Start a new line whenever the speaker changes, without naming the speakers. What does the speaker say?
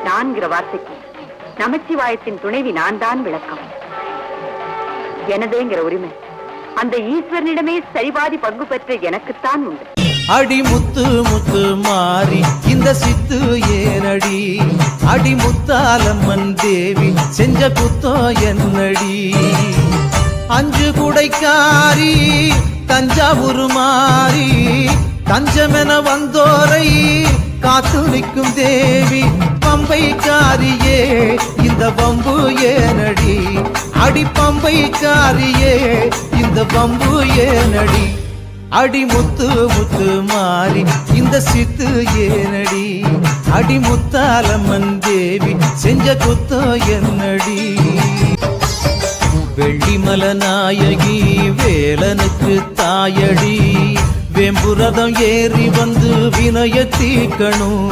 நான்கிற வார்த்தைக்கு நமச்சிவாயத்தின் துணைவி நான் தான் விளக்கம். எனதேங்கிற உரிமை அந்த ஈஸ்வரனிடமே சரிபாதி பங்கு பெற்ற எனக்குத்தான் உண்டு.
அடி முத்து முத்து மாறி இந்த சித்து ஏனடி, அடி முத்தாலம்மன் தேவி செஞ்ச குத்தோ என்னடி. அஞ்சு குடைக்காரி தஞ்சாவூர் மாறி தஞ்சமென வந்தோரை காத்து நிற்கும் தேவி. பம்பைக்காரியே இந்த பம்பு ஏனடி, அடி பம்பைக்காரியே இந்த பம்பு ஏனடி. அடி முத்து முத்து மாறி இந்த சித்து ஏனடி, அடி முத்தாலம்மன் தேவி செஞ்ச குத்தோ என்னடி. வெள்ளிமல நாயகி வேலனுக்கு தாயடி, வெம்புரதம் ஏறி வந்து வினய தீக்கணும்.